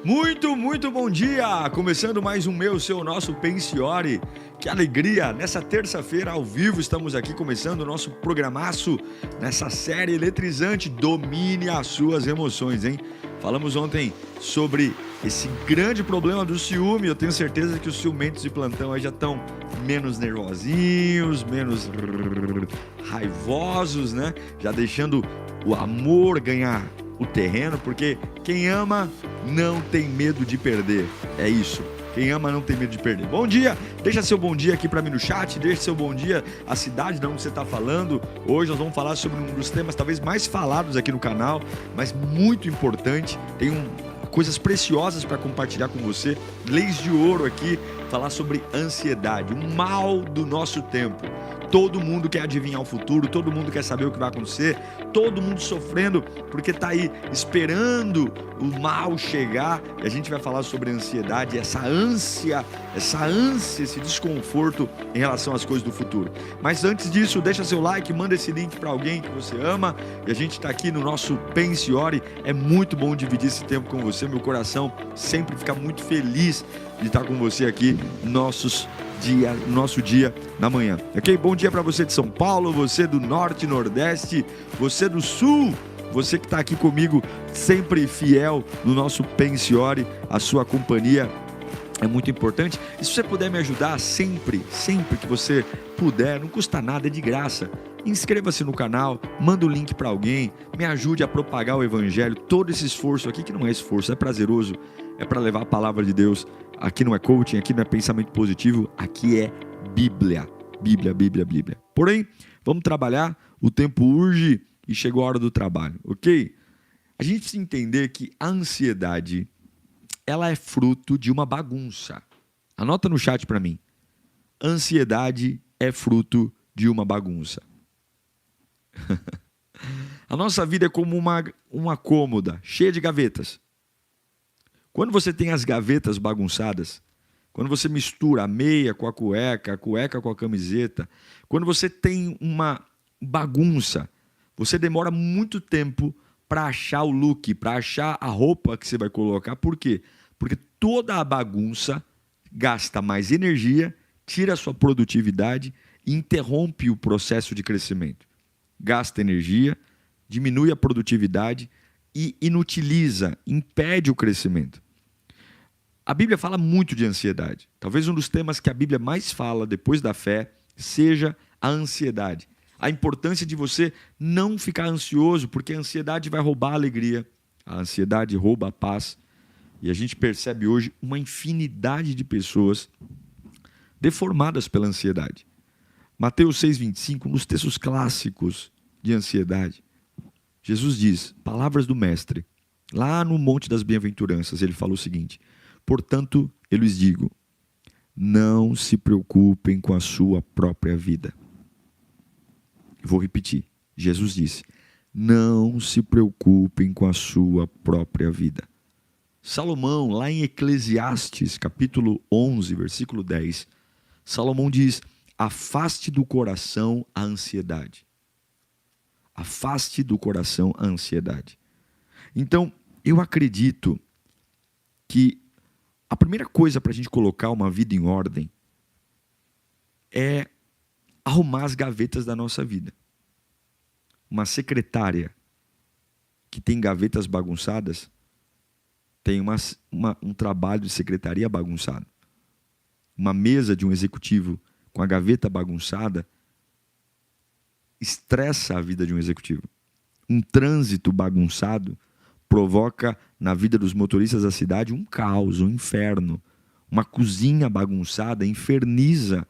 Muito bom dia! Começando mais um meu, seu, nosso Pensiore. Que alegria! Nessa terça-feira, ao vivo, estamos aqui começando o nosso programaço nessa série eletrizante Domine as Suas Emoções, hein? Falamos ontem sobre esse grande problema do ciúme. Eu tenho certeza que os ciumentos de plantão aí já estão menos nervosinhos, menos raivosos, né? Já deixando o amor ganhar o terreno, porque quem ama não tem medo de perder. É isso. Quem ama não tem medo de perder. Bom dia, deixa seu bom dia aqui para mim no chat, deixa seu bom dia, a cidade de onde você está falando. Hoje nós vamos falar sobre um dos temas talvez mais falados aqui no canal, mas muito importante. Tem coisas preciosas para compartilhar com você, leis de ouro aqui, falar sobre ansiedade, o mal do nosso tempo. Todo mundo quer adivinhar o futuro, todo mundo quer saber o que vai acontecer, todo mundo sofrendo porque está aí esperando o mal chegar. E a gente vai falar sobre ansiedade, essa ânsia, esse desconforto em relação às coisas do futuro. Mas antes disso, deixa seu like, manda esse link para alguém que você ama. E a gente está aqui no nosso Pensiore. É muito bom dividir esse tempo com você. Meu coração sempre fica muito feliz de estar com você aqui nosso dia na manhã, ok? Bom dia para você de São Paulo, você do Norte e Nordeste, você do Sul, você que está aqui comigo, sempre fiel no nosso Pensiore. A sua companhia é muito importante. E se você puder me ajudar sempre que você puder, não custa nada, é de graça. Inscreva-se no canal, manda o link para alguém, me ajude a propagar o Evangelho. Todo esse esforço aqui, que não é esforço, é prazeroso, é para levar a palavra de Deus. Aqui não é coaching, aqui não é pensamento positivo, aqui é Bíblia. Bíblia. Porém, vamos trabalhar, o tempo urge e chegou a hora do trabalho, ok? A gente precisa entender que a ansiedade, ela é fruto de uma bagunça. Anota no chat para mim. Ansiedade é fruto de uma bagunça. A nossa vida é como uma cômoda, cheia de gavetas. Quando você tem as gavetas bagunçadas, quando você mistura a meia com a cueca com a camiseta, quando você tem uma bagunça, você demora muito tempo para achar o look, para achar a roupa que você vai colocar. Por quê? Porque toda a bagunça gasta mais energia, tira a sua produtividade e interrompe o processo de crescimento. Gasta energia, diminui a produtividade e inutiliza, impede o crescimento. A Bíblia fala muito de ansiedade. Talvez um dos temas que a Bíblia mais fala depois da fé seja a ansiedade. A importância de você não ficar ansioso, porque a ansiedade vai roubar a alegria, a ansiedade rouba a paz. E a gente percebe hoje uma infinidade de pessoas deformadas pela ansiedade. Mateus 6,25, nos textos clássicos de ansiedade, Jesus diz, palavras do Mestre, lá no Monte das Bem-aventuranças, ele falou o seguinte: portanto, eu lhes digo, não se preocupem com a sua própria vida. Vou repetir. Jesus disse, não se preocupem com a sua própria vida. Salomão, lá em Eclesiastes, capítulo 11, versículo 10, Salomão diz, afaste do coração a ansiedade. Afaste do coração a ansiedade. Então, eu acredito que a primeira coisa para a gente colocar uma vida em ordem é arrumar as gavetas da nossa vida. Uma secretária que tem gavetas bagunçadas tem um trabalho de secretaria bagunçado. Uma mesa de um executivo com a gaveta bagunçada estressa a vida de um executivo. Um trânsito bagunçado provoca na vida dos motoristas da cidade um caos, um inferno. Uma cozinha bagunçada inferniza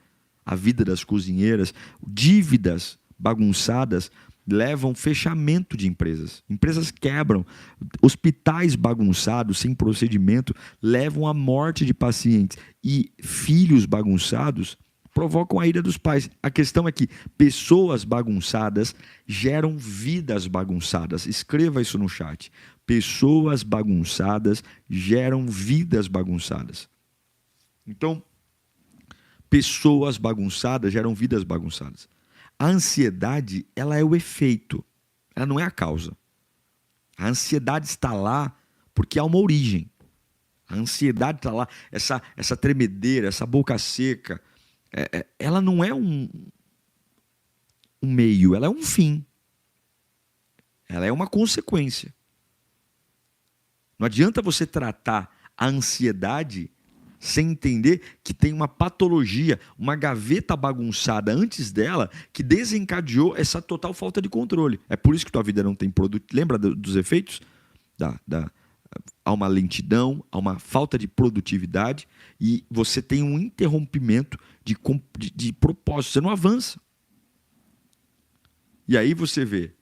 a vida das cozinheiras. Dívidas bagunçadas levam fechamento de empresas. Empresas quebram. Hospitais bagunçados, sem procedimento, levam à morte de pacientes. E filhos bagunçados provocam a ira dos pais. A questão é que pessoas bagunçadas geram vidas bagunçadas. Escreva isso no chat. Pessoas bagunçadas geram vidas bagunçadas. Então, pessoas bagunçadas geram vidas bagunçadas. A ansiedade, ela é o efeito, ela não é a causa. A ansiedade está lá porque há uma origem. A ansiedade está lá, essa tremedeira, essa boca seca. Ela não é um meio, ela é um fim. Ela é uma consequência. Não adianta você tratar a ansiedade sem entender que tem uma patologia, uma gaveta bagunçada antes dela que desencadeou essa total falta de controle. É por isso que tua vida não tem produto. Lembra dos efeitos? Há uma lentidão, há uma falta de produtividade e você tem um interrompimento de propósito. Você não avança. E aí você vê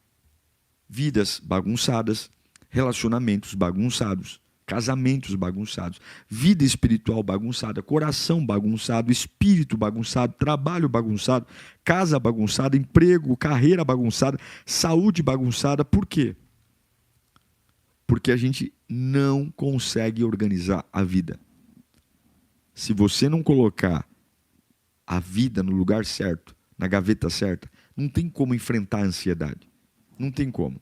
vidas bagunçadas, relacionamentos bagunçados, casamentos bagunçados, vida espiritual bagunçada, coração bagunçado, espírito bagunçado, trabalho bagunçado, casa bagunçada, emprego, carreira bagunçada, saúde bagunçada. Por quê? Porque a gente não consegue organizar a vida. Se você não colocar a vida no lugar certo, na gaveta certa, não tem como enfrentar a ansiedade. Não tem como.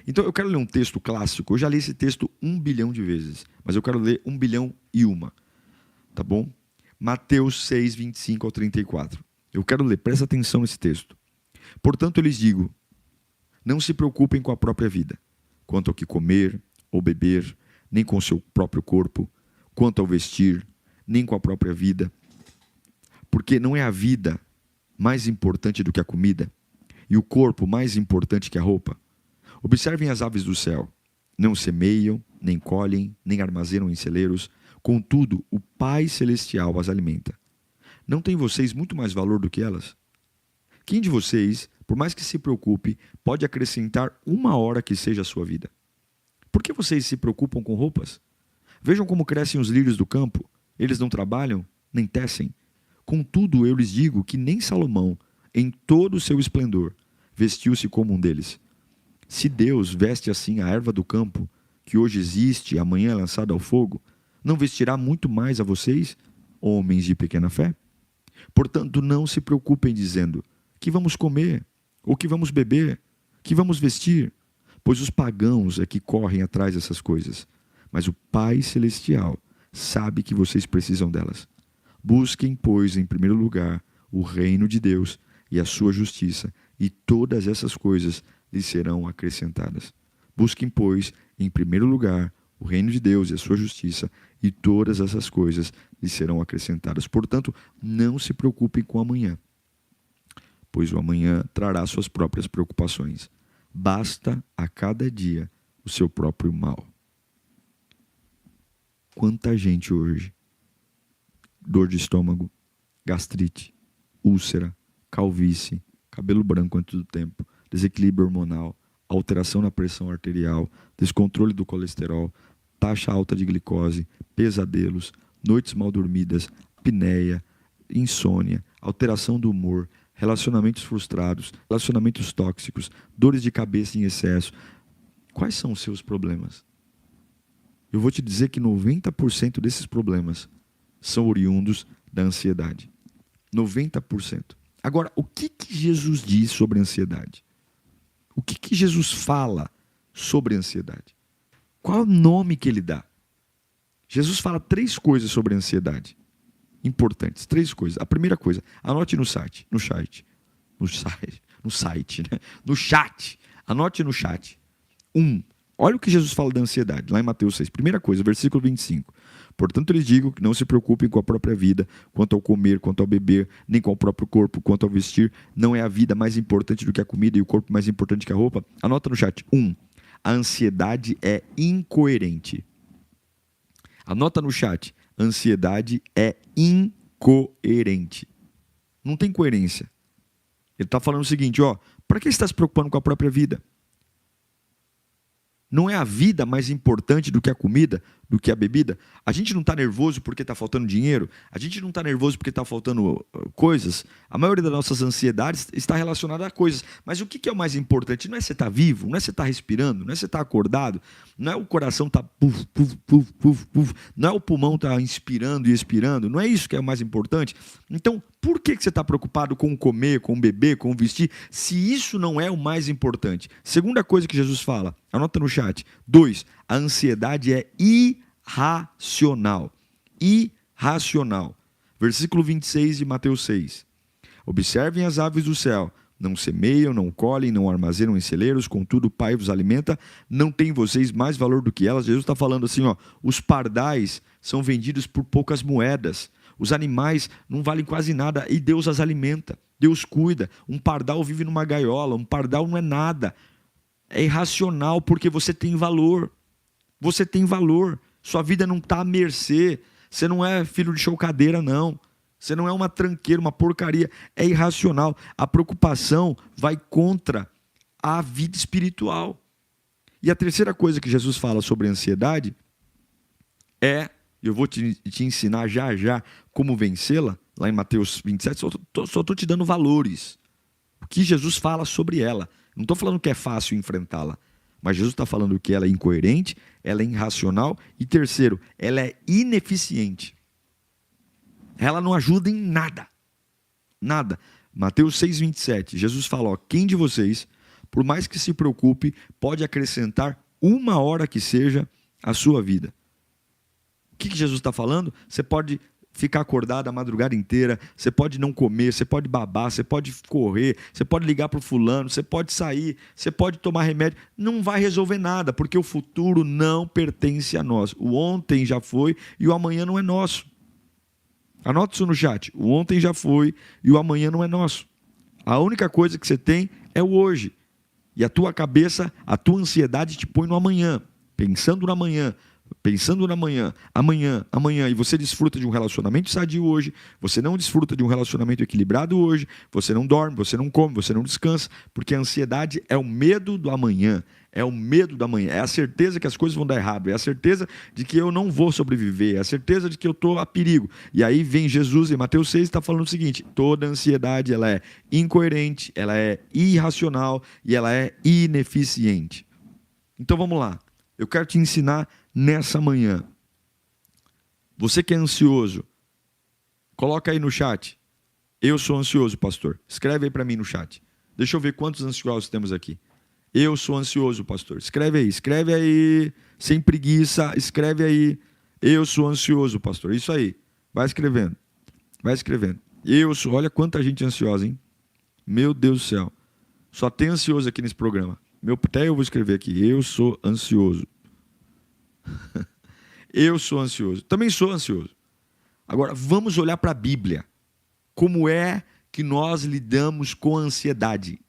Então eu quero ler um texto clássico. Eu já li esse texto 1 bilhão de vezes, mas eu quero ler 1 bilhão e uma. Tá bom? Mateus 6, 25 ao 34. Eu quero ler, presta atenção nesse texto. Portanto, eu lhes digo, não se preocupem com a própria vida, quanto ao que comer ou beber, nem com o seu próprio corpo, quanto ao vestir, nem com a própria vida. Porque não é a vida mais importante do que a comida, e o corpo mais importante que a roupa. Observem as aves do céu. Não semeiam, nem colhem, nem armazenam em celeiros. Contudo, o Pai Celestial as alimenta. Não têm vocês muito mais valor do que elas? Quem de vocês, por mais que se preocupe, pode acrescentar uma hora que seja a sua vida? Por que vocês se preocupam com roupas? Vejam como crescem os lírios do campo. Eles não trabalham, nem tecem. Contudo, eu lhes digo que nem Salomão, em todo o seu esplendor, vestiu-se como um deles. Se Deus veste assim a erva do campo, que hoje existe e amanhã é lançada ao fogo, não vestirá muito mais a vocês, homens de pequena fé? Portanto, não se preocupem dizendo, que vamos comer, ou que vamos beber, que vamos vestir, pois os pagãos é que correm atrás dessas coisas. Mas o Pai Celestial sabe que vocês precisam delas. Busquem, pois, em primeiro lugar, o reino de Deus e a sua justiça, e todas essas coisas lhes serão acrescentadas. Busquem, pois, em primeiro lugar, o reino de Deus e a sua justiça, e todas essas coisas lhes serão acrescentadas. Portanto, não se preocupem com o amanhã, pois o amanhã trará suas próprias preocupações. Basta a cada dia o seu próprio mal. Quanta gente hoje, dor de estômago, gastrite, úlcera, calvície, cabelo branco antes do tempo, desequilíbrio hormonal, alteração na pressão arterial, descontrole do colesterol, taxa alta de glicose, pesadelos, noites mal dormidas, apneia, insônia, alteração do humor, relacionamentos frustrados, relacionamentos tóxicos, dores de cabeça em excesso. Quais são os seus problemas? Eu vou te dizer que 90% desses problemas são oriundos da ansiedade. 90%. Agora, o que Jesus diz sobre a ansiedade? O que Jesus fala sobre a ansiedade? Qual é o nome que ele dá? Jesus fala 3 coisas sobre a ansiedade. Importantes, 3 coisas. A primeira coisa, anote no chat. Anote no chat. 1. Olha o que Jesus fala da ansiedade, lá em Mateus 6. Primeira coisa, versículo 25. Portanto, lhes digo que não se preocupem com a própria vida, quanto ao comer, quanto ao beber, nem com o próprio corpo, quanto ao vestir. Não é a vida mais importante do que a comida e o corpo mais importante que a roupa? Anota no chat. 1. A ansiedade é incoerente. Anota no chat. Ansiedade é incoerente. Não tem coerência. Ele está falando o seguinte, para que você está se preocupando com a própria vida? Não é a vida mais importante do que a comida, do que a bebida? A gente não está nervoso porque está faltando dinheiro? A gente não está nervoso porque está faltando coisas? A maioria das nossas ansiedades está relacionada a coisas. Mas o que é o mais importante? Não é você estar vivo, não é você estar respirando, não é você estar acordado, não é o coração estar puf, puf, puf, puf, puf, não é o pulmão estar inspirando e expirando, não é isso que é o mais importante? Então, por que você está preocupado com comer, com beber, com vestir, se isso não é o mais importante? Segunda coisa que Jesus fala, anota no chat. 2, a ansiedade é irracional. Irracional. Versículo 26 de Mateus 6. Observem as aves do céu. Não semeiam, não colhem, não armazenam em celeiros, contudo o Pai vos alimenta. Não tem vocês mais valor do que elas? Jesus está falando assim, ó, os pardais são vendidos por poucas moedas. Os animais não valem quase nada e Deus as alimenta. Deus cuida. Um pardal vive numa gaiola, um pardal não é nada. É irracional porque você tem valor. Você tem valor. Sua vida não está à mercê. Você não é filho de chocadeira, não. Você não é uma tranqueira, uma porcaria. É irracional. A preocupação vai contra a vida espiritual. E a terceira coisa que Jesus fala sobre a ansiedade é, eu vou te ensinar já como vencê-la, lá em Mateus 27, só estou te dando valores. O que Jesus fala sobre ela. Não estou falando que é fácil enfrentá-la, mas Jesus está falando que ela é incoerente, ela é irracional e, terceiro, ela é ineficiente. Ela não ajuda em nada. Nada. Mateus 6,27, Jesus fala, ó, quem de vocês, por mais que se preocupe, pode acrescentar 1 hora que seja à sua vida? O que Jesus está falando? Você pode ficar acordado a madrugada inteira, você pode não comer, você pode babar, você pode correr, você pode ligar para o fulano, você pode sair, você pode tomar remédio, não vai resolver nada, porque o futuro não pertence a nós. O ontem já foi e o amanhã não é nosso. Anota isso no chat, o ontem já foi e o amanhã não é nosso. A única coisa que você tem é o hoje. E a tua cabeça, a tua ansiedade te põe no amanhã, pensando no amanhã, amanhã, e você desfruta de um relacionamento sadio hoje, você não desfruta de um relacionamento equilibrado hoje, você não dorme, você não come, você não descansa, porque a ansiedade é o medo do amanhã, é a certeza que as coisas vão dar errado, é a certeza de que eu não vou sobreviver, é a certeza de que eu estou a perigo. E aí vem Jesus em Mateus 6 está falando o seguinte, toda ansiedade ela é incoerente, ela é irracional e ela é ineficiente. Então vamos lá, eu quero te ensinar nessa manhã. Você que é ansioso, coloca aí no chat. Eu sou ansioso, pastor. Escreve aí para mim no chat. Deixa eu ver quantos ansiosos temos aqui. Eu sou ansioso, pastor. Escreve aí. Sem preguiça, escreve aí. Eu sou ansioso, pastor. Isso aí. Vai escrevendo. Eu sou. Olha quanta gente ansiosa, hein? Meu Deus do céu. Só tem ansioso aqui nesse programa. Até eu vou escrever aqui. Eu sou ansioso. Eu sou ansioso. Também sou ansioso. Agora, vamos olhar para a Bíblia. Como é que nós lidamos com a ansiedade?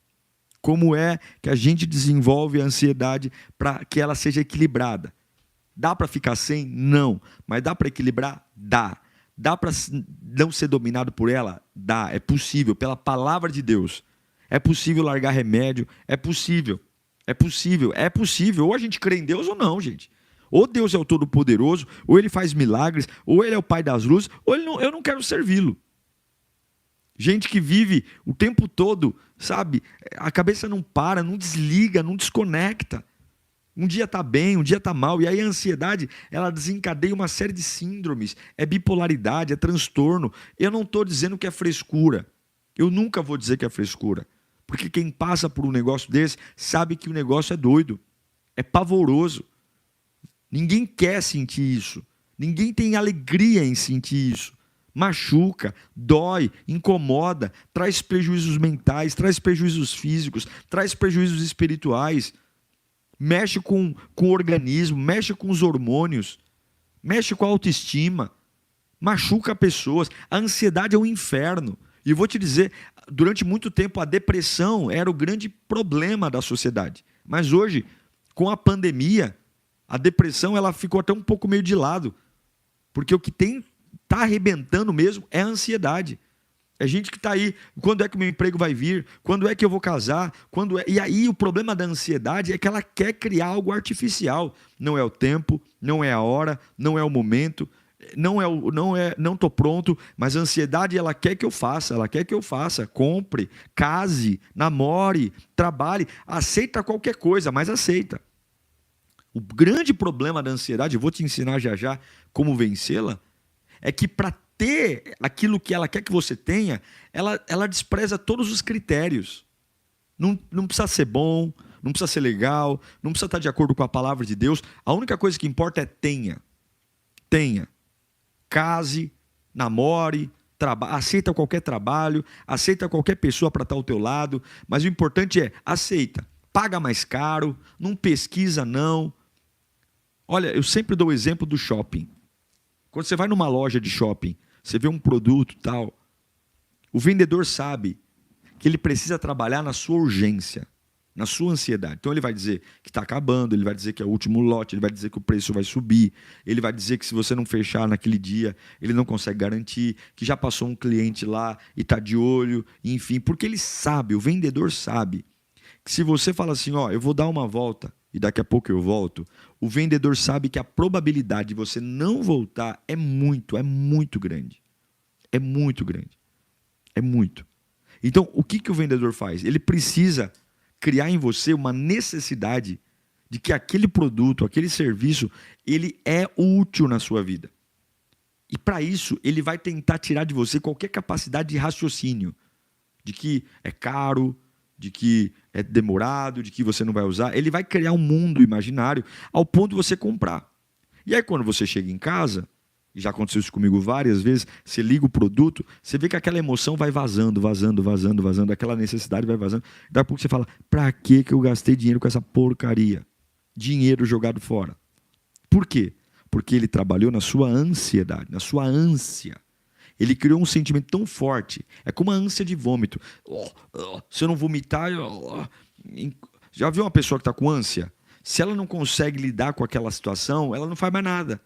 Como é que a gente desenvolve a ansiedade para que ela seja equilibrada? Dá para ficar sem? Não. Mas dá para equilibrar? Dá. Dá para não ser dominado por ela? Dá. É possível, pela palavra de Deus. É possível largar remédio? É possível. Ou a gente crê em Deus ou não, gente. Ou Deus é o Todo-Poderoso, ou Ele faz milagres, ou Ele é o Pai das luzes, ou eu não quero servi-lo. Gente que vive o tempo todo, sabe? A cabeça não para, não desliga, não desconecta. Um dia está bem, um dia está mal. E aí a ansiedade, ela desencadeia uma série de síndromes. É bipolaridade, é transtorno. Eu não estou dizendo que é frescura. Eu nunca vou dizer que é frescura. Porque quem passa por um negócio desse sabe que o negócio é doido. É pavoroso. Ninguém quer sentir isso. Ninguém tem alegria em sentir isso. Machuca, dói, incomoda, traz prejuízos mentais, traz prejuízos físicos, traz prejuízos espirituais. Mexe com o organismo, mexe com os hormônios, mexe com a autoestima, machuca pessoas. A ansiedade é um inferno. E eu vou te dizer, durante muito tempo a depressão era o grande problema da sociedade. Mas hoje, com a pandemia, a depressão ela ficou até um pouco meio de lado, porque o que está arrebentando mesmo é a ansiedade. É gente que está aí, quando é que o meu emprego vai vir? Quando é que eu vou casar? E aí o problema da ansiedade é que ela quer criar algo artificial. Não é o tempo, não é a hora, não é o momento, não estou pronto, mas a ansiedade ela quer que eu faça, compre, case, namore, trabalhe, aceita qualquer coisa, mas aceita. O grande problema da ansiedade, eu vou te ensinar já como vencê-la, é que para ter aquilo que ela quer que você tenha, ela despreza todos os critérios. Não precisa ser bom, não precisa ser legal, não precisa estar de acordo com a palavra de Deus. A única coisa que importa é tenha. tenha. Case, namore, aceita qualquer trabalho, aceita qualquer pessoa para estar ao teu lado, mas o importante é, aceita. Paga mais caro, não pesquisa não. Olha, eu sempre dou o exemplo do shopping. Quando você vai numa loja de shopping, você vê um produto e tal, o vendedor sabe que ele precisa trabalhar na sua urgência, na sua ansiedade. Então ele vai dizer que está acabando, ele vai dizer que é o último lote, ele vai dizer que o preço vai subir, ele vai dizer que se você não fechar naquele dia, ele não consegue garantir, que já passou um cliente lá e está de olho, enfim, porque ele sabe, o vendedor sabe, que se você fala assim, ó, eu vou dar uma volta e daqui a pouco eu volto, o vendedor sabe que a probabilidade de você não voltar é muito grande. É muito grande. É muito. Então, o que o vendedor faz? Ele precisa criar em você uma necessidade de que aquele produto, aquele serviço, ele é útil na sua vida. E para isso, ele vai tentar tirar de você qualquer capacidade de raciocínio, de que é caro, de que é demorado, de que você não vai usar. Ele vai criar um mundo imaginário ao ponto de você comprar. E aí, quando você chega em casa, e já aconteceu isso comigo várias vezes, você liga o produto, você vê que aquela emoção vai vazando, aquela necessidade vai vazando. Daqui a pouco você fala, pra que eu gastei dinheiro com essa porcaria? Dinheiro jogado fora. Por quê? Porque ele trabalhou na sua ansiedade, na sua ânsia. Ele criou um sentimento tão forte, é como a ânsia de vômito. Se eu não vomitar... Já viu uma pessoa que está com ânsia? Se ela não consegue lidar com aquela situação, ela não faz mais nada.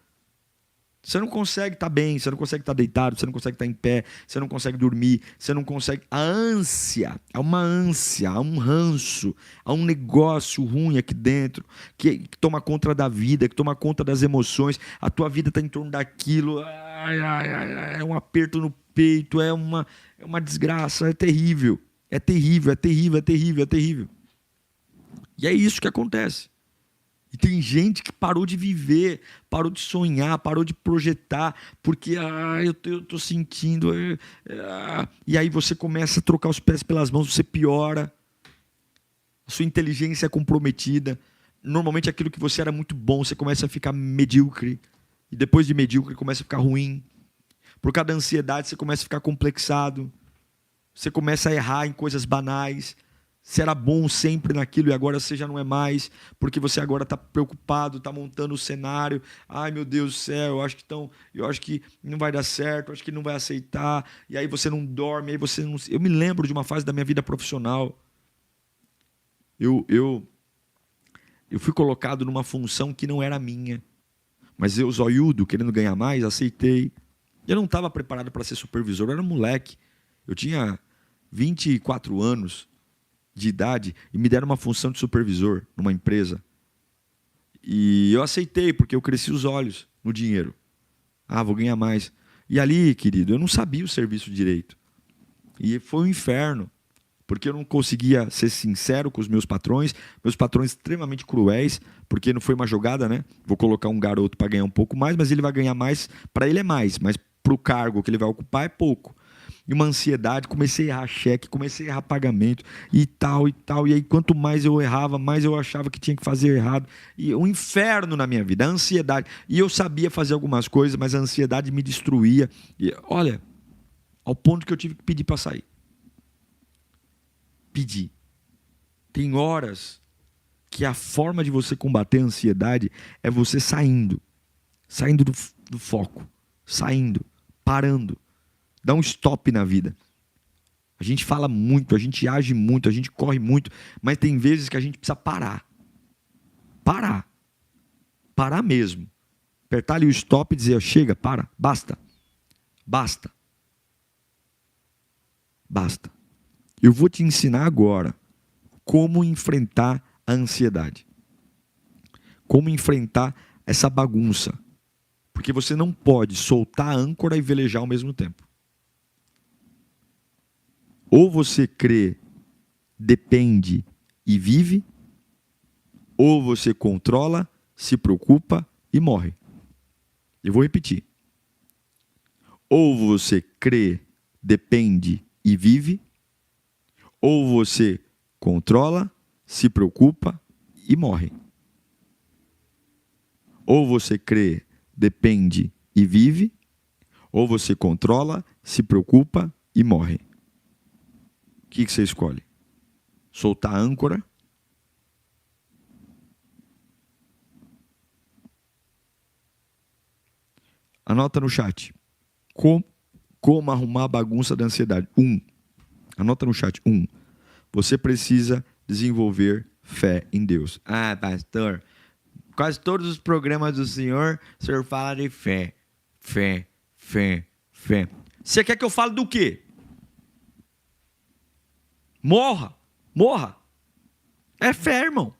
Você não consegue estar bem, você não consegue estar deitado, você não consegue estar em pé, você não consegue dormir, você não consegue... A ânsia, há uma ânsia, há um ranço, há um negócio ruim aqui dentro que toma conta da vida, que toma conta das emoções, a tua vida está em torno daquilo, é um aperto no peito, é uma desgraça, é terrível, é terrível, é terrível, é terrível, é terrível. E é isso que acontece. E tem gente que parou de viver, parou de sonhar, parou de projetar, porque eu estou sentindo... E aí você começa a trocar os pés pelas mãos, você piora, a sua inteligência é comprometida. Normalmente aquilo que você era muito bom, você começa a ficar medíocre, e depois de medíocre começa a ficar ruim. Por causa da ansiedade você começa a ficar complexado, você começa a errar em coisas banais. Você era bom sempre naquilo e agora você já não é mais, porque você agora está preocupado, está montando o cenário. Ai, meu Deus do céu, eu acho que não vai dar certo, eu acho que não vai aceitar. E aí você não dorme, aí você não... Eu me lembro de uma fase da minha vida profissional. Eu fui colocado numa função que não era minha, mas eu, zoiudo, querendo ganhar mais, aceitei. Eu não estava preparado para ser supervisor, eu era moleque. Eu tinha 24 anos de idade e me deram uma função de supervisor numa empresa. E eu aceitei, porque eu cresci os olhos no dinheiro. Vou ganhar mais. E ali, querido, eu não sabia o serviço direito. E foi um inferno, porque eu não conseguia ser sincero com os meus patrões extremamente cruéis, porque não foi uma jogada, né? Vou colocar um garoto para ganhar um pouco mais, mas ele vai ganhar mais, para ele é mais, mas para o cargo que ele vai ocupar é pouco. E uma ansiedade, comecei a errar cheque, comecei a errar pagamento e tal. E aí, quanto mais eu errava, mais eu achava que tinha que fazer errado. E um inferno na minha vida, a ansiedade. E eu sabia fazer algumas coisas, mas a ansiedade me destruía. E olha, ao ponto que eu tive que pedir para sair. Pedir. Tem horas que a forma de você combater a ansiedade é você saindo do foco, saindo, parando. Dá um stop na vida. A gente fala muito, a gente age muito, a gente corre muito, mas tem vezes que a gente precisa parar. Parar mesmo. Apertar ali o stop e dizer, chega, para, basta. Eu vou te ensinar agora como enfrentar a ansiedade. Como enfrentar essa bagunça. Porque você não pode soltar a âncora e velejar ao mesmo tempo. Ou você crê, depende e vive, ou você controla, se preocupa e morre. Eu vou repetir. Ou você crê, depende e vive, ou você controla, se preocupa e morre. Ou você crê, depende e vive, ou você controla, se preocupa e morre. O que você escolhe? Soltar a âncora? Anota no chat. Como arrumar a bagunça da ansiedade? Anota no chat. Você precisa desenvolver fé em Deus. Ah, pastor, quase todos os programas do senhor, o senhor fala de fé. Fé. Você quer que eu fale do quê? Morra. É fé, irmão.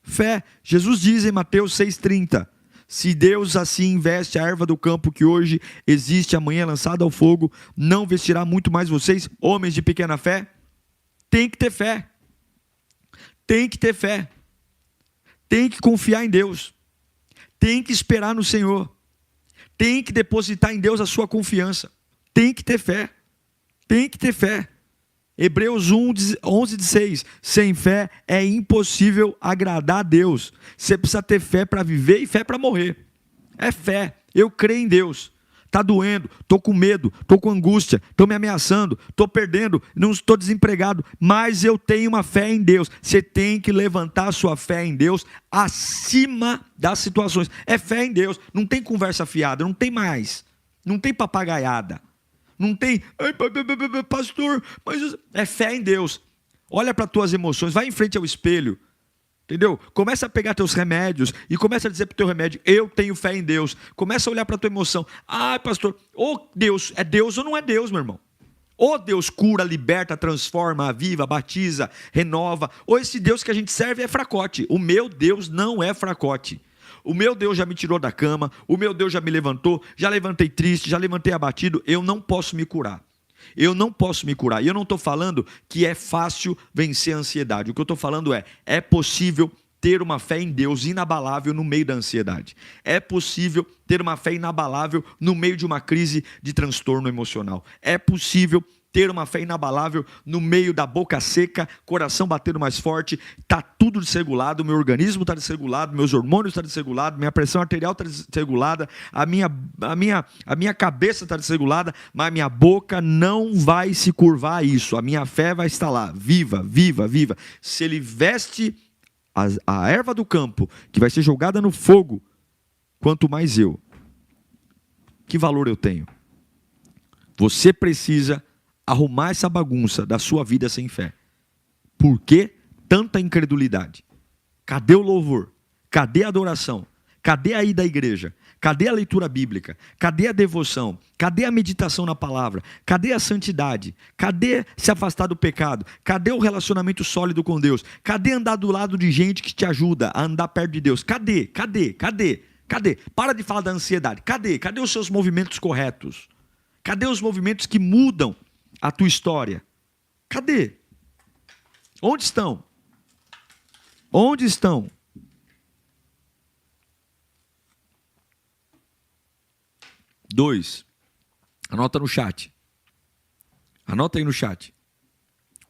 Fé. Jesus diz em Mateus 6,30, se Deus assim veste a erva do campo que hoje existe, amanhã lançada ao fogo, não vestirá muito mais vocês, homens de pequena fé? Tem que ter fé. Tem que ter fé. Tem que confiar em Deus. Tem que esperar no Senhor. Tem que depositar em Deus a sua confiança. Tem que ter fé. Tem que ter fé. Hebreus 11:6. Sem fé é impossível agradar a Deus. Você precisa ter fé para viver e fé para morrer. É fé. Eu creio em Deus. Está doendo, estou com medo, estou com angústia, estou me ameaçando, estou perdendo, não estou desempregado, mas eu tenho uma fé em Deus. Você tem que levantar a sua fé em Deus acima das situações. É fé em Deus, não tem conversa fiada, não tem mais, não tem papagaiada, não tem, pastor, mas é fé em Deus. Olha para as tuas emoções, vai em frente ao espelho. Entendeu? Começa a pegar teus remédios e começa a dizer para o teu remédio, eu tenho fé em Deus. Começa a olhar para a tua emoção. Ah, pastor, ou Deus, é Deus ou não é Deus, meu irmão? Ou Deus cura, liberta, transforma, aviva, batiza, renova. Ou esse Deus que a gente serve é fracote. O meu Deus não é fracote. O meu Deus já me tirou da cama, o meu Deus já me levantou, já levantei triste, já levantei abatido. Eu não posso me curar. Eu não posso me curar. E eu não estou falando que é fácil vencer a ansiedade. O que eu estou falando é possível ter uma fé em Deus inabalável no meio da ansiedade. É possível ter uma fé inabalável no meio de uma crise de transtorno emocional. É possível ter uma fé inabalável no meio da boca seca, coração batendo mais forte, está tudo desregulado, meu organismo está desregulado, meus hormônios estão desregulados, minha pressão arterial está desregulada, a minha cabeça está desregulada, mas a minha boca não vai se curvar a isso, a minha fé vai estar lá, viva. Se ele veste a erva do campo, que vai ser jogada no fogo, quanto mais eu, que valor eu tenho? Você precisa arrumar essa bagunça da sua vida sem fé. Por que tanta incredulidade? Cadê o louvor? Cadê a adoração? Cadê a ida à igreja? Cadê a leitura bíblica? Cadê a devoção? Cadê a meditação na palavra? Cadê a santidade? Cadê se afastar do pecado? Cadê o relacionamento sólido com Deus? Cadê andar do lado de gente que te ajuda a andar perto de Deus? Cadê? Para de falar da ansiedade. Cadê os seus movimentos corretos? Cadê os movimentos que mudam a tua história? Cadê? Onde estão? 2. Anota no chat. Anota aí no chat.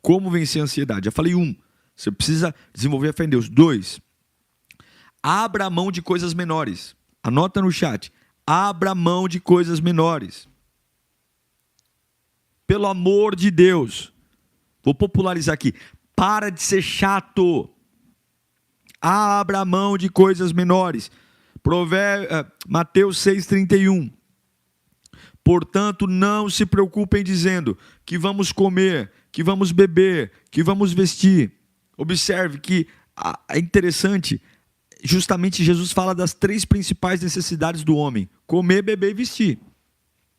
Como vencer a ansiedade? Já falei 1. Você precisa desenvolver a fé em Deus. 2. Abra mão de coisas menores. Anota no chat. Abra mão de coisas menores. Pelo amor de Deus. Vou popularizar aqui. Para de ser chato. Abra mão de coisas menores. Mateus 6,31. Portanto, não se preocupem dizendo que vamos comer, que vamos beber, que vamos vestir. Observe que é interessante, justamente Jesus fala das 3 principais necessidades do homem: comer, beber e vestir.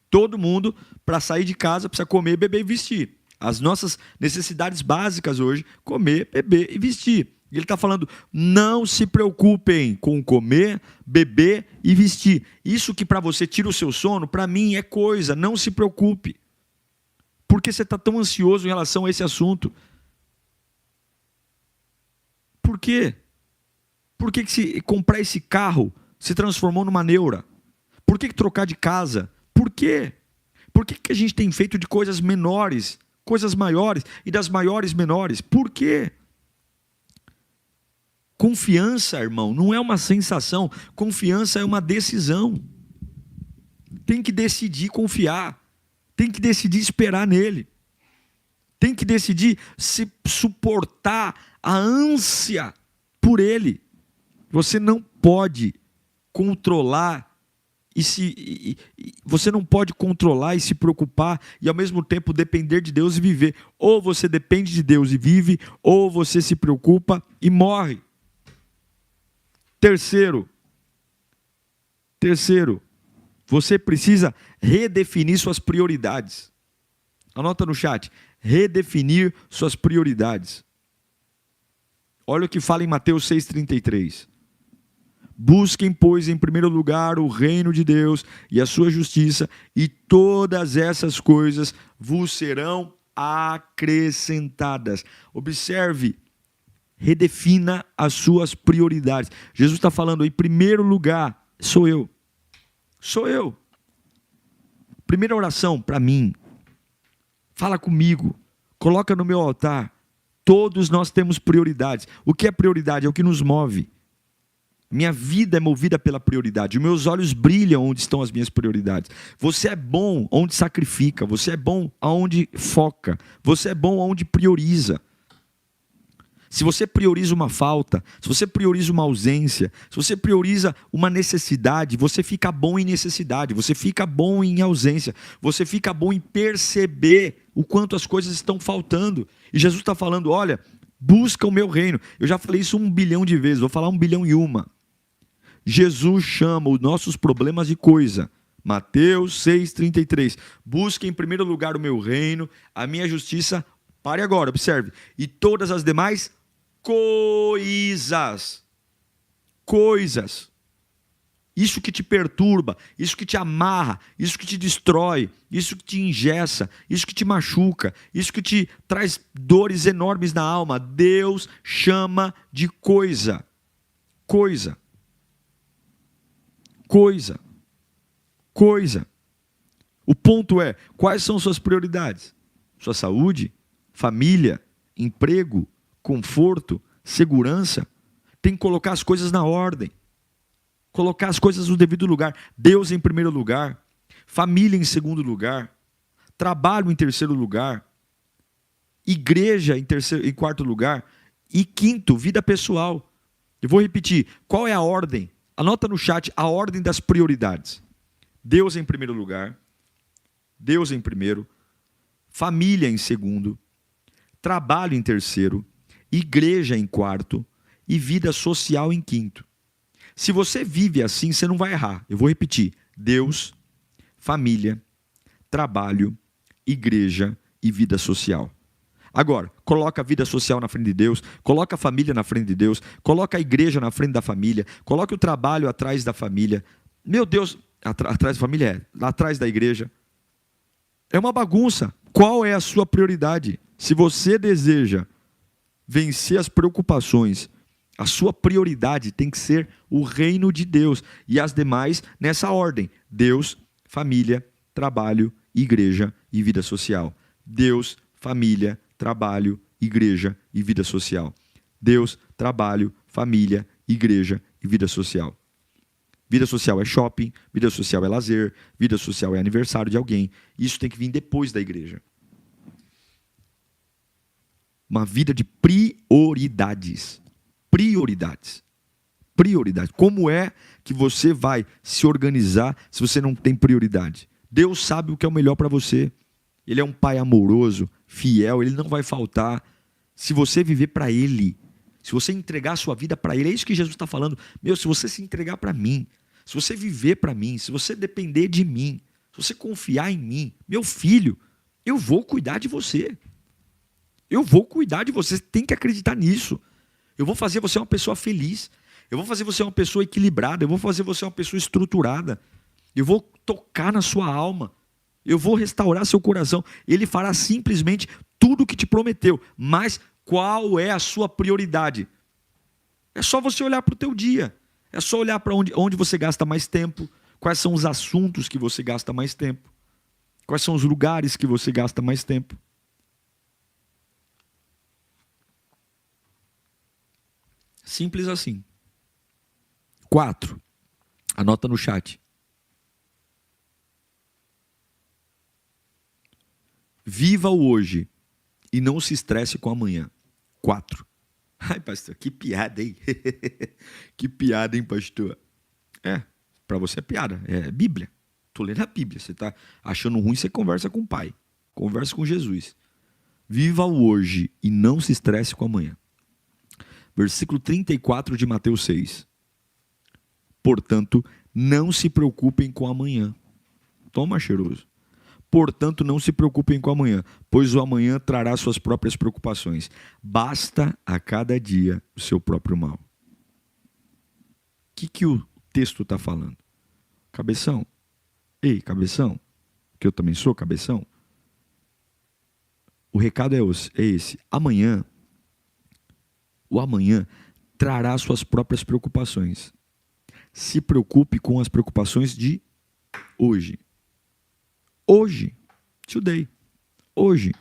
Todo mundo, para sair de casa, precisa comer, beber e vestir. As nossas necessidades básicas hoje, comer, beber e vestir. E ele está falando, não se preocupem com comer, beber e vestir. Isso que para você tira o seu sono, para mim é coisa, não se preocupe. Por que você está tão ansioso em relação a esse assunto? Por quê? Por que se comprar esse carro se transformou numa neura? Por que trocar de casa? Por quê? Por que a gente tem feito de coisas menores, coisas maiores e das maiores menores? Por quê? Confiança, irmão, não é uma sensação. Confiança é uma decisão. Tem que decidir confiar. Tem que decidir esperar nele. Tem que decidir se suportar a ânsia por ele. Você não pode controlar você não pode controlar e se preocupar e ao mesmo tempo depender de Deus e viver. Ou você depende de Deus e vive, ou você se preocupa e morre. Terceiro, você precisa redefinir suas prioridades. Anota no chat, redefinir suas prioridades. Olha o que fala em Mateus 6,33. Busquem, pois, em primeiro lugar o reino de Deus e a sua justiça, e todas essas coisas vos serão acrescentadas. Observe, redefina as suas prioridades. Jesus está falando, em primeiro lugar, sou eu. Sou eu. Primeira oração para mim. Fala comigo. Coloca no meu altar. Todos nós temos prioridades. O que é prioridade? É o que nos move. Minha vida é movida pela prioridade. Meus olhos brilham onde estão as minhas prioridades. Você é bom onde sacrifica. Você é bom aonde foca. Você é bom aonde prioriza. Se você prioriza uma falta, se você prioriza uma ausência, se você prioriza uma necessidade, você fica bom em necessidade, você fica bom em ausência, você fica bom em perceber o quanto as coisas estão faltando. E Jesus está falando, olha, busca o meu reino. Eu já falei isso 1 bilhão de vezes, vou falar 1 bilhão e uma. Jesus chama os nossos problemas de coisa. Mateus 6,33. Busque em primeiro lugar o meu reino, a minha justiça. Pare agora, observe. E todas as demais coisas. Isso que te perturba, isso que te amarra, isso que te destrói, isso que te engessa, isso que te machuca, isso que te traz dores enormes na alma, Deus chama de coisa. O ponto é, quais são suas prioridades? Sua saúde, família, emprego, conforto, segurança. Tem que colocar as coisas na ordem. Colocar as coisas no devido lugar. Deus em primeiro lugar. Família em segundo lugar. Trabalho em terceiro lugar. Igreja em quarto lugar. E quinto, vida pessoal. Eu vou repetir. Qual é a ordem? Anota no chat a ordem das prioridades. Deus em primeiro lugar. Deus em primeiro. Família em segundo. Trabalho em terceiro. Igreja em quarto. E vida social em quinto. Se você vive assim, você não vai errar. Eu vou repetir. Deus, família, trabalho, igreja e vida social. Agora, coloca a vida social na frente de Deus, coloca a família na frente de Deus, coloca a igreja na frente da família, coloca o trabalho atrás da família. Meu Deus, atrás da família atrás da igreja. É uma bagunça. Qual é a sua prioridade? Se você deseja vencer as preocupações, a sua prioridade tem que ser o reino de Deus. E as demais nessa ordem. Deus, família, trabalho, igreja e vida social. Deus, família, trabalho, igreja e vida social. Deus, trabalho, família, igreja e vida social. Vida social é shopping, vida social é lazer, vida social é aniversário de alguém. Isso tem que vir depois da igreja. Uma vida de prioridades. Prioridades. Como é que você vai se organizar se você não tem prioridade? Deus sabe o que é o melhor para você. Ele é um pai amoroso, fiel, ele não vai faltar. Se você viver para ele, se você entregar a sua vida para ele, é isso que Jesus está falando. Meu, se você se entregar para mim, se você viver para mim, se você depender de mim, se você confiar em mim, meu filho, eu vou cuidar de você. Eu vou cuidar de você, você tem que acreditar nisso. Eu vou fazer você uma pessoa feliz. Eu vou fazer você uma pessoa equilibrada. Eu vou fazer você uma pessoa estruturada. Eu vou tocar na sua alma. Eu vou restaurar seu coração. Ele fará simplesmente tudo o que te prometeu. Mas qual é a sua prioridade? É só você olhar para o teu dia. É só olhar para onde você gasta mais tempo. Quais são os assuntos que você gasta mais tempo. Quais são os lugares que você gasta mais tempo. Simples assim. 4. Anota no chat. Viva o hoje e não se estresse com amanhã. 4. Ai, pastor, que piada, hein? Que piada, hein, pastor? Para você é piada, é Bíblia. Tô lendo a Bíblia. Você tá achando ruim, você conversa com o Pai. Conversa com Jesus. Viva o hoje e não se estresse com amanhã. Versículo 34 de Mateus 6. Portanto, não se preocupem com amanhã. Toma, cheiroso. Portanto, não se preocupem com amanhã, pois o amanhã trará suas próprias preocupações. Basta a cada dia o seu próprio mal. O que o texto está falando? Cabeção. Ei, cabeção. Que eu também sou cabeção. O recado é esse. O amanhã trará suas próprias preocupações. Se preocupe com as preocupações de hoje. Hoje. Today. Hoje.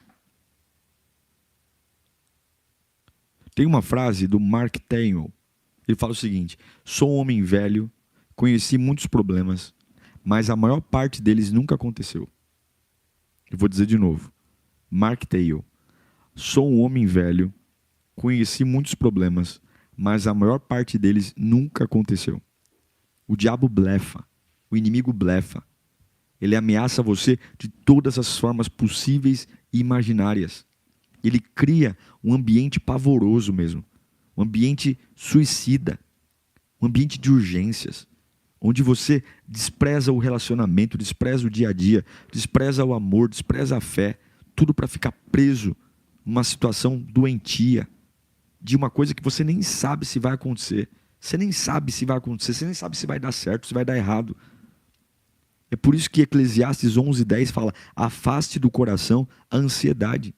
Tem uma frase do Mark Twain. Ele fala o seguinte: sou um homem velho, conheci muitos problemas, mas a maior parte deles nunca aconteceu. Eu vou dizer de novo. Mark Twain. Sou um homem velho, conheci muitos problemas, mas a maior parte deles nunca aconteceu. O diabo blefa. O inimigo blefa. Ele ameaça você de todas as formas possíveis e imaginárias. Ele cria um ambiente pavoroso mesmo. Um ambiente suicida. Um ambiente de urgências. Onde você despreza o relacionamento, despreza o dia a dia, despreza o amor, despreza a fé. Tudo para ficar preso numa situação doentia. De uma coisa que você nem sabe se vai acontecer. Você nem sabe se vai acontecer. Você nem sabe se vai dar certo, se vai dar errado. É por isso que Eclesiastes 11:10 fala: afaste do coração a ansiedade.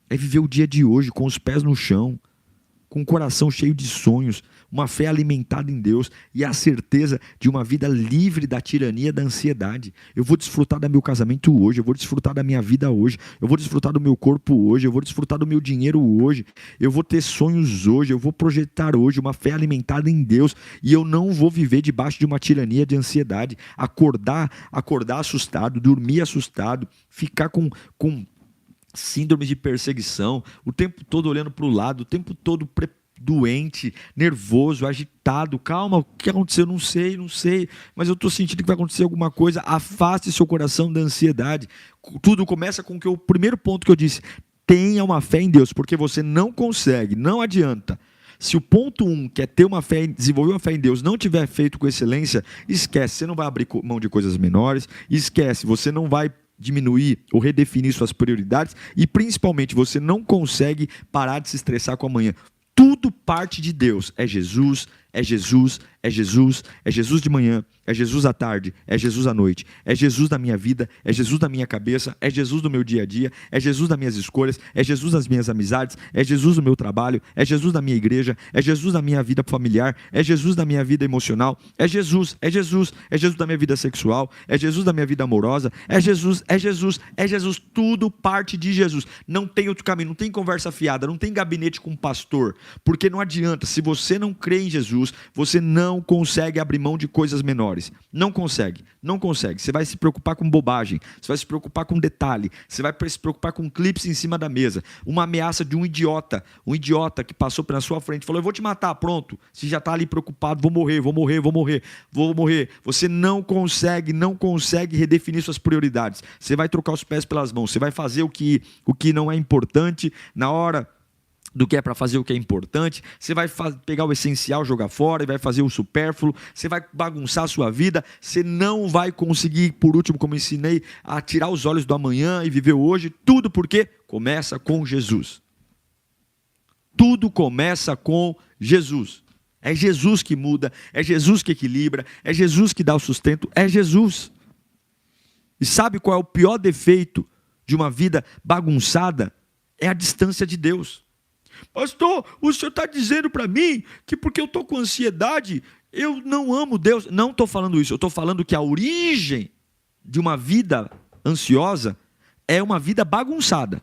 É viver o dia de hoje com os pés no chão, com o coração cheio de sonhos, uma fé alimentada em Deus e a certeza de uma vida livre da tirania da ansiedade. Eu vou desfrutar do meu casamento hoje, eu vou desfrutar da minha vida hoje, eu vou desfrutar do meu corpo hoje, eu vou desfrutar do meu dinheiro hoje, eu vou ter sonhos hoje, eu vou projetar hoje uma fé alimentada em Deus e eu não vou viver debaixo de uma tirania de ansiedade, acordar assustado, dormir assustado, ficar com síndrome de perseguição, o tempo todo olhando para o lado, o tempo todo doente, nervoso, agitado. Calma, o que aconteceu? Não sei, mas eu estou sentindo que vai acontecer alguma coisa. Afaste seu coração da ansiedade. Tudo começa com o primeiro ponto que eu disse: tenha uma fé em Deus, porque você não consegue, não adianta. Se o ponto 1, que é ter uma fé, desenvolver uma fé em Deus, não tiver feito com excelência, esquece, você não vai abrir mão de coisas menores, esquece, você não vai diminuir ou redefinir suas prioridades e principalmente você não consegue parar de se estressar com amanhã. Tudo parte de Deus. É Jesus, é Jesus, é Jesus, é Jesus de manhã, é Jesus à tarde, é Jesus à noite, é Jesus na minha vida, é Jesus na minha cabeça, é Jesus no meu dia a dia, é Jesus nas minhas escolhas, é Jesus nas minhas amizades, é Jesus no meu trabalho, é Jesus na minha igreja, é Jesus na minha vida familiar, é Jesus na minha vida emocional, é Jesus na minha vida sexual, é Jesus na minha vida amorosa, é Jesus, tudo parte de Jesus. Não tem outro caminho, não tem conversa fiada, não tem gabinete com pastor, porque não adianta, se você não crê em Jesus, você não consegue abrir mão de coisas menores. Não consegue. Você vai se preocupar com bobagem, você vai se preocupar com detalhe, você vai se preocupar com clipes em cima da mesa, uma ameaça de um idiota que passou pela sua frente, falou: eu vou te matar, pronto. Você já está ali preocupado: vou morrer. Você não consegue redefinir suas prioridades. Você vai trocar os pés pelas mãos, você vai fazer o que não é importante na hora do que é para fazer o que é importante, você vai pegar o essencial, jogar fora, e vai fazer o supérfluo, você vai bagunçar a sua vida, você não vai conseguir, por último, como ensinei, a tirar os olhos do amanhã e viver hoje. Tudo porque começa com Jesus. Tudo começa com Jesus. É Jesus que muda, é Jesus que equilibra, é Jesus que dá o sustento, é Jesus. E sabe qual é o pior defeito de uma vida bagunçada? É a distância de Deus. Pastor, o senhor está dizendo para mim que porque eu estou com ansiedade, eu não amo Deus. Não estou falando isso, eu estou falando que a origem de uma vida ansiosa é uma vida bagunçada.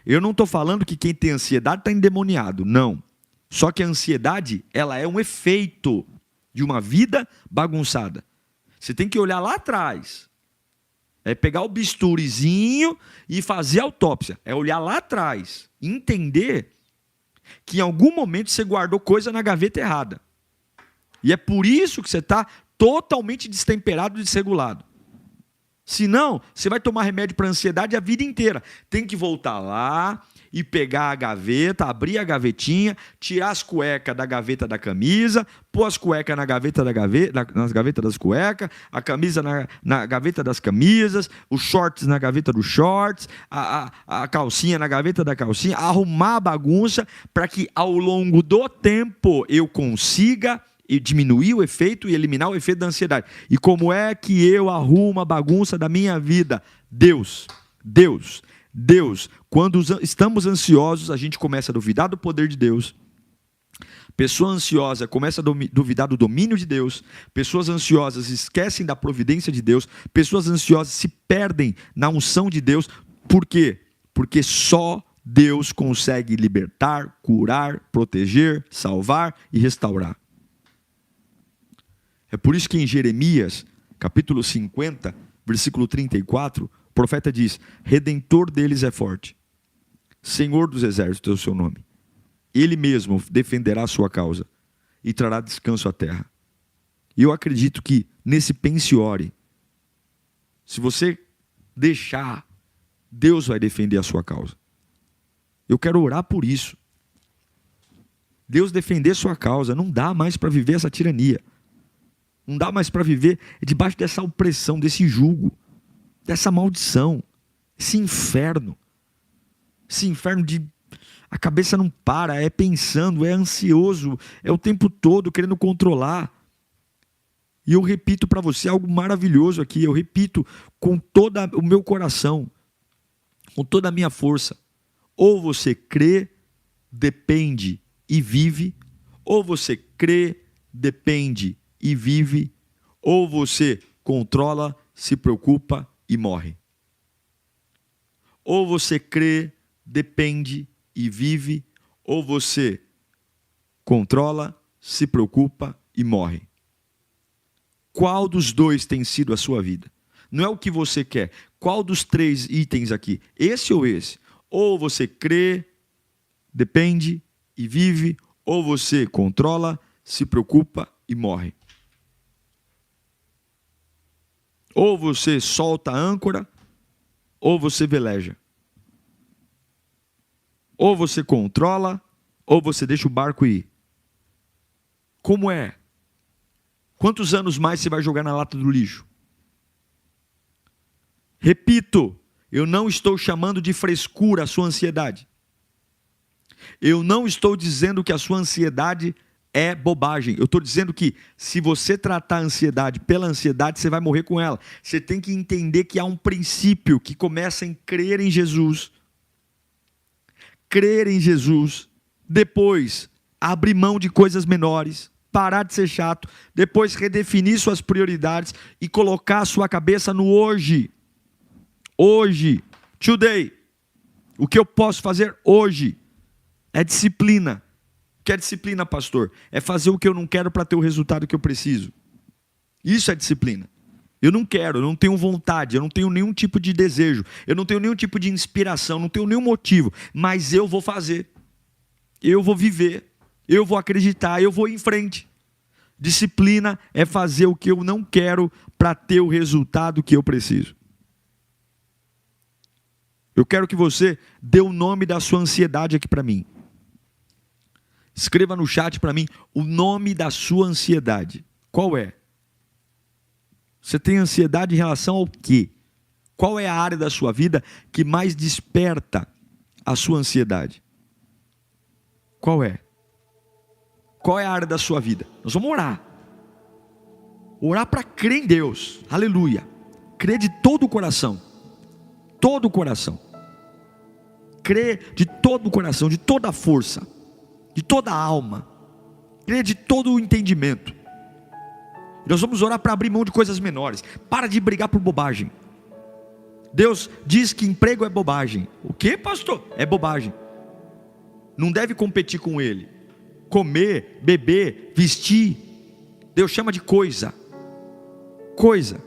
Eu não estou falando que quem tem ansiedade está endemoniado, não. Só que a ansiedade, ela é um efeito de uma vida bagunçada. Você tem que olhar lá atrás. É pegar o bisturizinho e fazer autópsia. É olhar lá atrás. Entender que em algum momento você guardou coisa na gaveta errada. E é por isso que você está totalmente destemperado e desregulado. Senão, você vai tomar remédio para ansiedade a vida inteira. Tem que voltar lá e pegar a gaveta, abrir a gavetinha, tirar as cuecas da gaveta da camisa, pôr as cuecas na gaveta nas gavetas das cuecas, a camisa na gaveta das camisas, os shorts na gaveta dos shorts, a calcinha na gaveta da calcinha, arrumar a bagunça para que ao longo do tempo eu consiga diminuir o efeito e eliminar o efeito da ansiedade. E como é que eu arrumo a bagunça da minha vida? Deus. Quando estamos ansiosos, a gente começa a duvidar do poder de Deus. Pessoa ansiosa começa a duvidar do domínio de Deus. Pessoas ansiosas esquecem da providência de Deus. Pessoas ansiosas se perdem na unção de Deus. Por quê? Porque só Deus consegue libertar, curar, proteger, salvar e restaurar. É por isso que em Jeremias, capítulo 50, versículo 34, o profeta diz: Redentor deles é forte, Senhor dos exércitos é o seu nome. Ele mesmo defenderá a sua causa e trará descanso à terra. E eu acredito que nesse pense e ore, se você deixar, Deus vai defender a sua causa. Eu quero orar por isso. Deus defender sua causa. Não dá mais para viver essa tirania. Não dá mais para viver debaixo dessa opressão, desse jugo, dessa maldição, esse inferno de a cabeça não para, é pensando, é ansioso, é o tempo todo querendo controlar. E eu repito para você algo maravilhoso aqui, eu repito com todo o meu coração, com toda a minha força: ou você crê, depende e vive, ou você crê, depende e vive, ou você controla, se preocupa e morre. Ou você crê, depende e vive, ou você controla, se preocupa e morre. Qual dos dois tem sido a sua vida? Não é o que você quer. Qual dos 3 itens aqui? Esse ou esse? Ou você crê, depende e vive, ou você controla, se preocupa e morre. Ou você solta a âncora, ou você veleja. Ou você controla, ou você deixa o barco ir. Como é? Quantos anos mais você vai jogar na lata do lixo? Repito, eu não estou chamando de frescura a sua ansiedade. Eu não estou dizendo que a sua ansiedade é bobagem. Eu estou dizendo que se você tratar a ansiedade pela ansiedade, você vai morrer com ela. Você tem que entender que há um princípio que começa em crer em Jesus. Crer em Jesus. Depois, abrir mão de coisas menores. Parar de ser chato. Depois, redefinir suas prioridades e colocar a sua cabeça no hoje. Hoje. Today. O que eu posso fazer hoje é disciplina. O que é disciplina, pastor? É fazer o que eu não quero para ter o resultado que eu preciso. Isso é disciplina. Eu não quero, eu não tenho vontade, eu não tenho nenhum tipo de desejo, eu não tenho nenhum tipo de inspiração, não tenho nenhum motivo, mas eu vou fazer, eu vou viver, eu vou acreditar, eu vou ir em frente. Disciplina é fazer o que eu não quero para ter o resultado que eu preciso. Eu quero que você dê o nome da sua ansiedade aqui para mim. Escreva no chat para mim o nome da sua ansiedade. Qual é? Você tem ansiedade em relação ao quê? Qual é a área da sua vida que mais desperta a sua ansiedade? Qual é? Qual é a área da sua vida? Nós vamos orar. Orar para crer em Deus. Aleluia. Crer de todo o coração. Todo o coração. Crer de todo o coração, de toda a força, de toda a alma. Crer de todo o entendimento. Nós vamos orar para abrir mão de coisas menores. Para de brigar por bobagem. Deus diz que emprego é bobagem. O que, pastor? É bobagem. Não deve competir com Ele. Comer, beber, vestir, Deus chama de coisa. Coisa.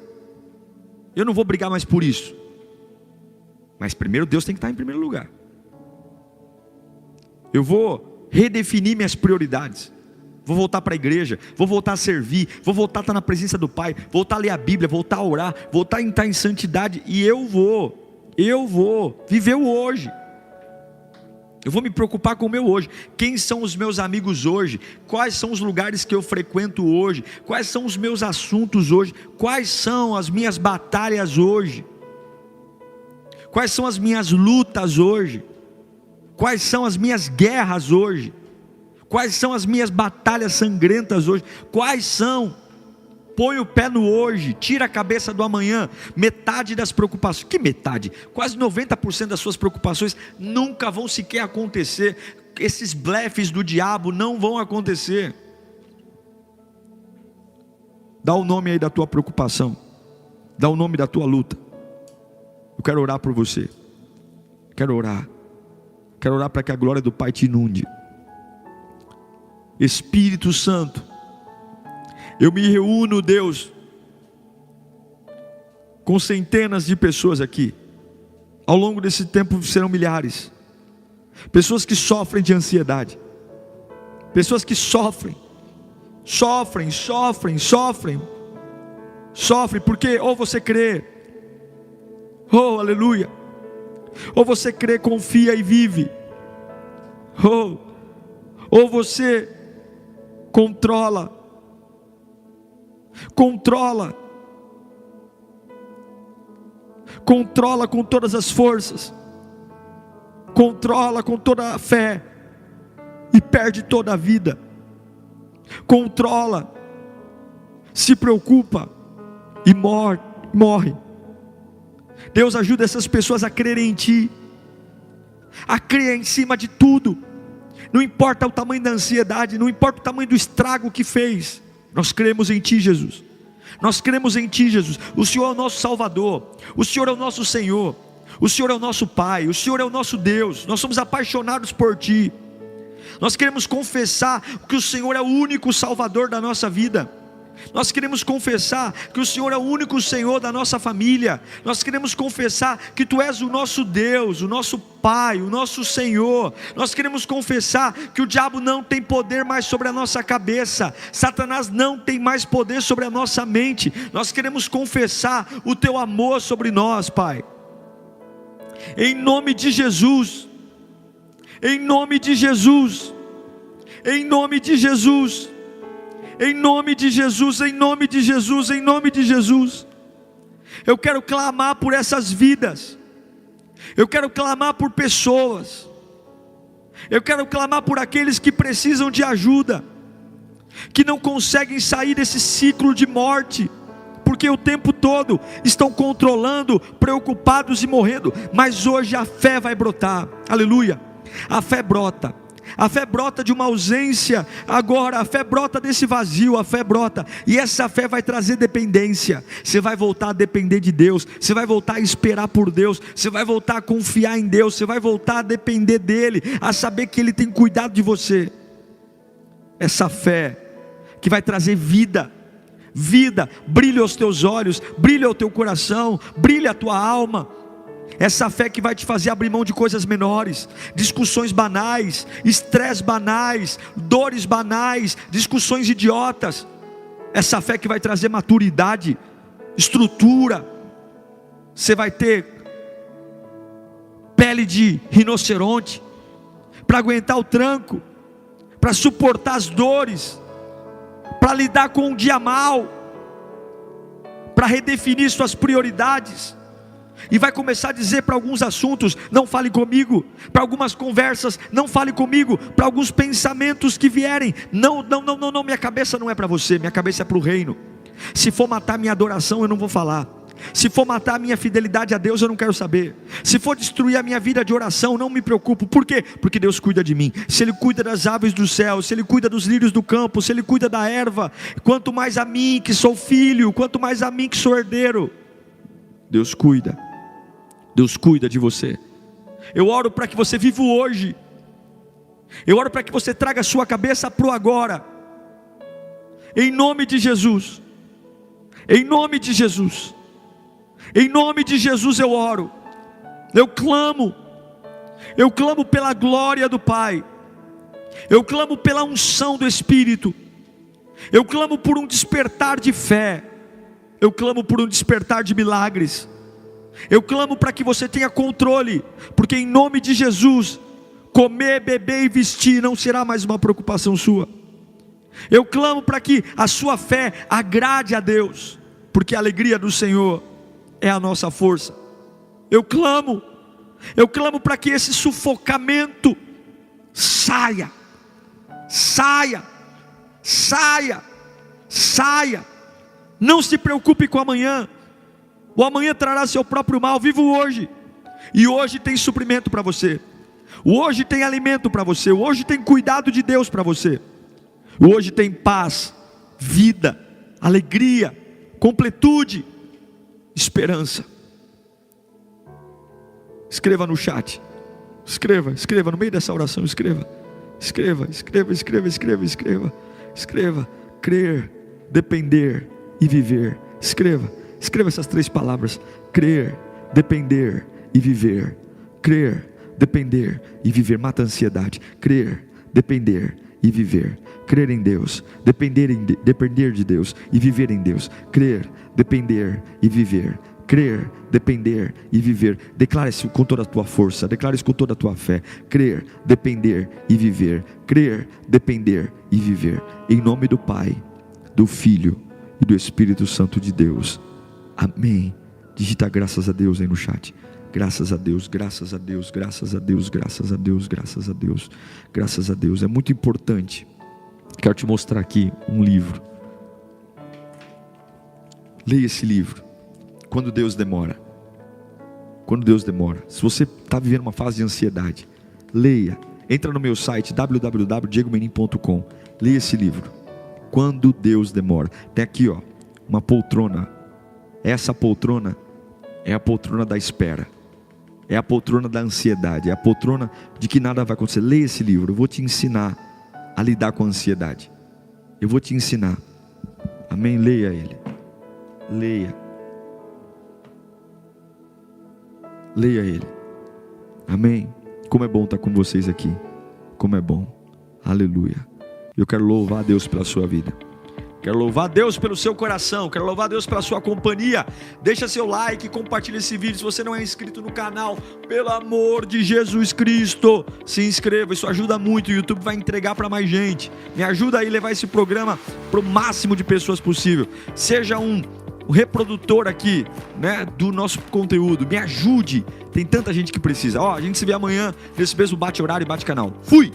Eu não vou brigar mais por isso. Mas primeiro Deus tem que estar em primeiro lugar. Eu vou redefinir minhas prioridades. Vou voltar para a igreja, vou voltar a servir, vou voltar a estar na presença do Pai, voltar a ler a Bíblia, voltar a orar, voltar a estar em santidade. E eu vou viver o hoje. Eu vou me preocupar com o meu hoje. Quem são os meus amigos hoje? Quais são os lugares que eu frequento hoje? Quais são os meus assuntos hoje? Quais são as minhas batalhas hoje? Quais são as minhas lutas hoje? Quais são as minhas guerras hoje? Quais são as minhas batalhas sangrentas hoje? Quais são? Põe o pé no hoje, tira a cabeça do amanhã. Metade das preocupações, que metade? Quase 90% das suas preocupações nunca vão sequer acontecer. Esses blefes do diabo não vão acontecer. Dá o nome aí da tua preocupação, dá o nome da tua luta. Eu quero orar por você. Quero orar para que a glória do Pai te inunde. Espírito Santo, eu me reúno, Deus, com centenas de pessoas aqui. Ao longo desse tempo serão milhares. Pessoas que sofrem de ansiedade. Pessoas que sofrem porque ou você crê, oh aleluia, ou você crê, confia e vive, ou você controla com todas as forças, controla com toda a fé e perde toda a vida, controla, se preocupa e morre. Deus ajuda essas pessoas a crerem em Ti, a crer em cima de tudo. Não importa o tamanho da ansiedade, não importa o tamanho do estrago que fez, nós cremos em Ti, Jesus. Nós cremos em Ti, Jesus. O Senhor é o nosso Salvador, o Senhor é o nosso Senhor, o Senhor é o nosso Pai, o Senhor é o nosso Deus. Nós somos apaixonados por Ti. Nós queremos confessar que o Senhor é o único Salvador da nossa vida. Nós queremos confessar que o Senhor é o único Senhor da nossa família. Nós queremos confessar que Tu és o nosso Deus, o nosso Pai, o nosso Senhor. Nós queremos confessar que o diabo não tem poder mais sobre a nossa cabeça, Satanás não tem mais poder sobre a nossa mente. Nós queremos confessar o Teu amor sobre nós, Pai, em nome de Jesus, em nome de Jesus, em nome de Jesus, em nome de Jesus, em nome de Jesus, em nome de Jesus. Eu quero clamar por essas vidas, eu quero clamar por pessoas, eu quero clamar por aqueles que precisam de ajuda, que não conseguem sair desse ciclo de morte, porque o tempo todo estão controlando, preocupados e morrendo. Mas hoje a fé vai brotar, aleluia. A fé brota. A fé brota de uma ausência, agora a fé brota desse vazio, a fé brota, e essa fé vai trazer dependência. Você vai voltar a depender de Deus, você vai voltar a esperar por Deus, você vai voltar a confiar em Deus, você vai voltar a depender dEle, a saber que Ele tem cuidado de você. Essa fé que vai trazer vida, brilha os teus olhos, brilha o teu coração, brilha a tua alma. Essa fé que vai te fazer abrir mão de coisas menores, discussões banais, estresse banais, dores banais, discussões idiotas. Essa fé que vai trazer maturidade, estrutura. Você vai ter pele de rinoceronte para aguentar o tranco, para suportar as dores, para lidar com um dia mau, para redefinir suas prioridades. E vai começar a dizer para alguns assuntos: não fale comigo. Para algumas conversas: não fale comigo. Para alguns pensamentos que vierem: não, minha cabeça não é para você, minha cabeça é para o reino. Se for matar minha adoração, eu não vou falar. Se for matar a minha fidelidade a Deus, eu não quero saber. Se for destruir a minha vida de oração, não me preocupo. Por quê? Porque Deus cuida de mim. Se Ele cuida das aves do céu, se Ele cuida dos lírios do campo, se Ele cuida da erva, quanto mais a mim que sou filho, quanto mais a mim que sou herdeiro. Deus cuida. Deus cuida de você. Eu oro para que você viva o hoje. Eu oro para que você traga a sua cabeça para o agora. Em nome de Jesus. Em nome de Jesus. Em nome de Jesus eu oro. Eu clamo pela glória do Pai. Eu clamo pela unção do Espírito. Eu clamo por um despertar de fé. Eu clamo por um despertar de milagres. Eu clamo para que você tenha controle, porque em nome de Jesus, comer, beber e vestir não será mais uma preocupação sua. Eu clamo para que a sua fé agrade a Deus, porque a alegria do Senhor é a nossa força. Eu clamo para que esse sufocamento saia. Não se preocupe com amanhã. O amanhã trará seu próprio mal. Viva o hoje. E hoje tem suprimento para você. O hoje tem alimento para você. O hoje tem cuidado de Deus para você. O hoje tem paz, vida, alegria, completude, esperança. Escreva no chat. Escreva no meio dessa oração. Escreva. Crer, depender e viver. Escreva essas 3 palavras: crer, depender e viver. Crer, depender e viver. Mata a ansiedade. Crer, depender e viver. Crer em Deus, depender de Deus e viver em Deus. Crer, depender e viver. Crer, depender e viver. Declara isso com toda a tua força. Declara isso com toda a tua fé. Crer, depender e viver. Crer, depender e viver. Em nome do Pai, do Filho e do Espírito Santo de Deus. Amém. Digita graças a Deus aí no chat. Graças a Deus, graças a Deus, graças a Deus, graças a Deus, graças a Deus, graças a Deus. É muito importante. Quero te mostrar aqui um livro. Leia esse livro. Quando Deus demora. Se você está vivendo uma fase de ansiedade, leia. Entra no meu site www.diegomenin.com. Leia esse livro. Quando Deus demora. Tem aqui uma poltrona. Essa poltrona é a poltrona da espera. É a poltrona da ansiedade. É a poltrona de que nada vai acontecer. Leia esse livro. Eu vou te ensinar a lidar com a ansiedade. Eu vou te ensinar. Amém? Leia ele. Leia ele. Amém? Como é bom estar com vocês aqui. Como é bom. Aleluia. Eu quero louvar a Deus pela sua vida. Quero louvar a Deus pelo seu coração. Quero louvar a Deus pela sua companhia. Deixa seu like, compartilha esse vídeo. Se você não é inscrito no canal, pelo amor de Jesus Cristo, se inscreva. Isso ajuda muito. O YouTube vai entregar para mais gente. Me ajuda aí a levar esse programa para o máximo de pessoas possível. Seja um reprodutor aqui, né, do nosso conteúdo. Me ajude. Tem tanta gente que precisa. A gente se vê amanhã nesse mesmo bate horário e bate canal. Fui!